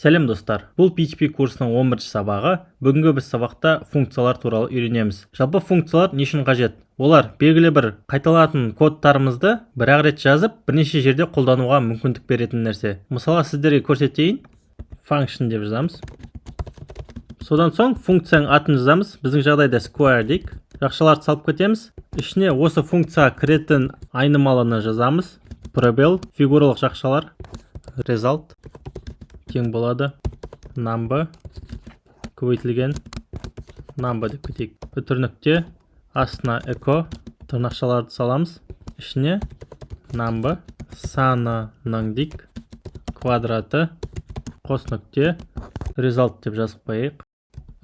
Сәлем достар, бұл PHP курсының 11 сабағы. Бүгінгі біз сабақта функциялар туралы үйренеміз. Жалпы функциялар не үшін қажет? Олар белгілі бір қайталанатын кодтарымызды бір-ақ рет жазып, бірнеше жерде қолдануға мүмкіндік беретін нәрсе. Мысалға сіздерге көрсетейін. Function деп жазамыз. Содан соң функцияның атын жазамыз. Біздің жағдайда square дейік. Жақшаларды салып кетеміз. Ішіне осы функцияға кіретін айнымалыны жазамыз. Пробел, фигуралық жақшалар, result тең болады number көбейтілген number деп кетейік. Үтірнікте астына echo тырнақшаларды саламыз. Ішіне number санының дейік. Квадраты қос нүкте result деп жазып қояйық.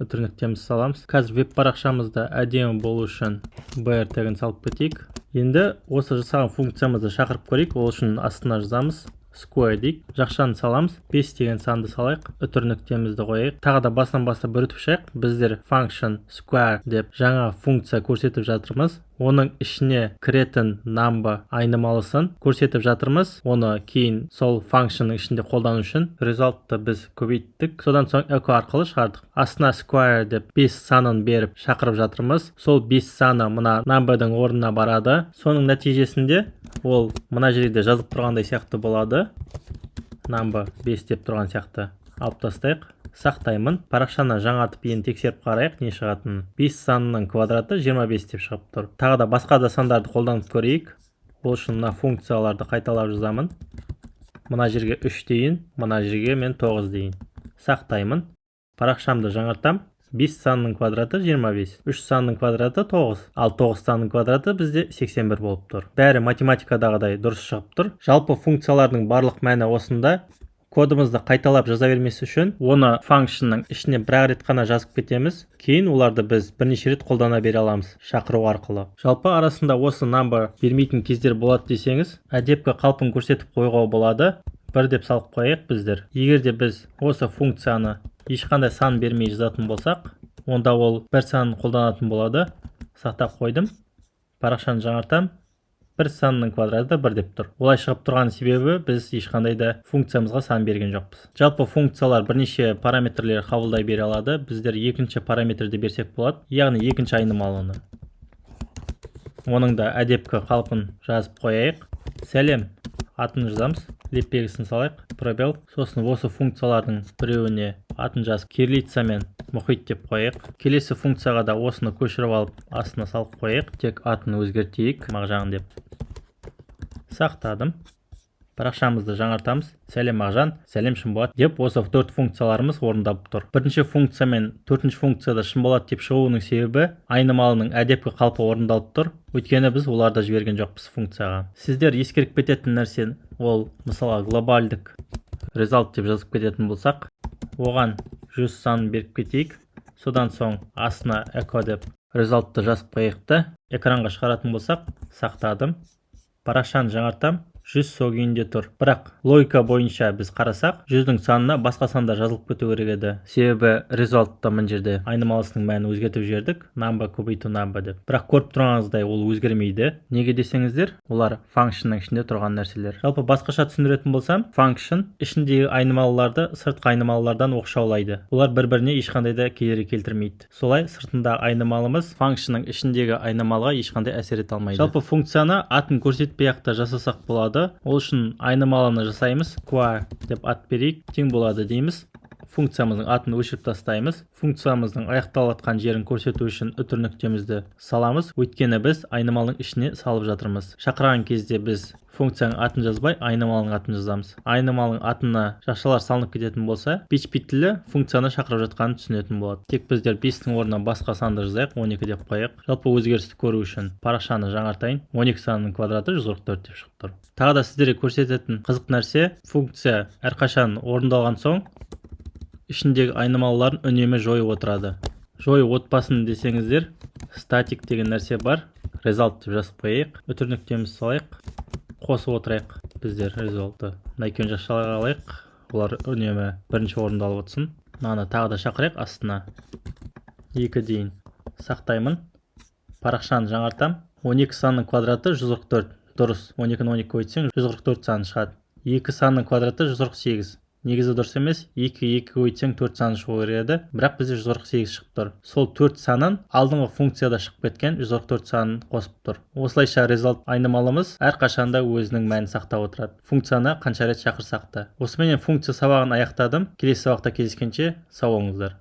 Үтірніктеміз саламыз. Қазір веб парақшамызда әдемі болу үшін br тегін салып кетейік. Енді осы жасаған функциямызды шақырып көрейік. Ол үшін астына жазамыз square дейік. Жақшаны саламыз. 5 деген санды салайық. Үтірніктемізді қояйық. Тағы да басынан бастап бір өтіп шығайық. Біздер function square деп жаңа функция көрсетіп жатырмыз. Оның ішіне кіретін number айнымалысын көрсетіп жатырмыз. Оны кейін сол функцияның ішінде қолдану үшін result'ты біз көбейттік. Содан соң echo арқылы шығардық. Астына square деп 5 санын беріп шақырып жатырмыз. Сол 5 саны мына number'дың орнына барады. Соның нәтижесінде ол мына жерде жазып тұрғандай сияқты болады. Number 5 деп тұрған сияқты алып тастайық. Сақтаймын. Парақшаны жаңартып енді тексеріп қарайық не шығатынын. 5 санының квадраты 25 деп шығып тұр. Тағы да басқа да сандарды қолданып көрейік. Ол үшін мына функцияларды қайталап жазамын. Мына жерге 3 дейін, мына жерге мен 9 дейін. Сақтаймын. Парақшамды жаңартам. 5 санының квадраты 25, 3 санның квадраты 9, ал 9 санның квадраты бізде 81 болып тұр. Бәрі математикадағыдай дұрыс шығып тұр. Жалпы функциялардың барлық мәні осында. Кодымызды қайталап жаза бермес үшін оны функцияның ішіне бір рет қана жазып кетеміз. Кейін оларды біз бірнеше рет қолдана бере аламыз шақыру арқылы. Жалпы арасында осы number бермейтін кездер болады десеңіз, әдепкі қалпын көрсетіп қойғау болады. Бір деп салып қояйық біздер. Егер де біз осы функцияны ешқандай сан бермей жазатын болсақ, онда ол бір санын қолданатын болады. Сақтап қойдым. Парақшаны жаңартам. Бір санның квадраты 1 деп тұр. Олай шығып тұрған себебі біз ешқандай да функциямызға сан берген жоқпыз. Жалпы функциялар бірнеше параметрлер қабылдай бере алады. Біздер екінші параметрді берсек болады, яғни екінші айнымалыны. Оның да әдепкі қалпын жазып қояйық. Сәлем, атын жазамыз. Леппегісін салайық. Пробел. Сосын осы функциялардың біреуіне атын жазып кириллицамен мұхит деп қояйық. Келесі функцияға да осыны көшіріп алып астына салып қояйық. Тек атын өзгертейік. Мағжан деп. Сақтадым. Парақшамызды жаңартамыз. Сәлем Мағжан, сәлем Шынболат деп осы 4 функцияларымыз орындалып тұр. Бірінші функция мен төртінші функцияда Шынболат деп шығуының себебі айнымалының әдепкі қалпы орындалып тұр. Өйткені біз оларды жіберген жоқпыз функцияға. Сіздер ескеріп кететін нәрсе ол мысалға глобальдік result деп жазып кететін болсақ, оған 100 санын беріп кетейік. Содан соң астына echo деп result'ты жазып қояйық та экранға шығаратын болсақ, сақтадым. Парақшаны жаңартам. 100 сол күйінде тұр. Бірақ логика бойынша біз қарасақ, 100-дің санына басқа сандар жазылып кету керек еді. Себебі result'та мына жерде айнымалысының мәнін өзгертіп жібердік. Number көбейту number деп. Бірақ көріп тұрғаныңыздай ол өзгермейді. Неге десеңіздер, олар functionның ішінде тұрған нәрселер. Жалпы басқаша түсіндіретін болсам, function ішіндегі айнымалыларды сыртқы айнымалылардан оқшаулайды. Олар бір-біріне ешқандай да кедергі келтірмейді. Солай сыртындағы айнымалымыз functionның ішіндегі айнымалыға ешқандай әсер ете алмайды. Жалпы функцияны атын көрсетпей-ақ та жасасақ болады. Ол үшін айнымалыны жасаймыз. Square деп ат берейік. Тең болады дейміз. Функциямыздың атын өшіріп тастаймыз. Функциямыздың аяқталып жатқан жерін көрсету үшін үтірніктемізді саламыз. Өйткені біз айнымалының ішіне салып жатырмыз. Шақырған кезде біз функцияның атын жазбай, айнымалының атын жазамыз. Айнымалының атына жақшалар салынып кететін болса, PHP тілі функцияны шақырып жатқанын түсінетін болады. Тек біздер 5-тің орнына басқа санды жазайық, 12 деп қояйық. Жалпы өзгерісті көру үшін парақшаны жаңартайын. 12 санының квадраты 144 деп шығып тұр. Тағы да сіздерге көрсететін қызық нәрсе, функция әрқашан орындалған соң ішіндегі айнымалыларын үнемі жойып отырады. Жойып отпасын десеңіздер, static деген нәрсе бар. Result деп жазып қояйық. Үтірніктеміз салайық. Қосып отырайық біздер result'ты. Екеуін жақшаларға алайық. Олар үнемі бірінші орындалып отырсын. Мынаны тағы да шақырайық астына. 2 дейін. Сақтаймын. Парақшаны жаңартам. 12 санның квадраты 144. Дұрыс. 12-ні 12 көйтсең 144 саны шығады. 2 санның квадраты 148. негізі дұрыс емес. 2 көйтсең 4 саны шығу керек еді, бірақ бізде 148 шығып тұр. Сол 4 санын алдыңғы функцияда шығып кеткен 144 санын қосып тұр. Осылайша результат айнымалымыз әрқашанда өзінің мәнін сақтап отырады, функцияны қанша рет шақырсақ та. Осымен функция сабағын аяқтадым. Келесі сабақта кездескенше сау болыңыздар.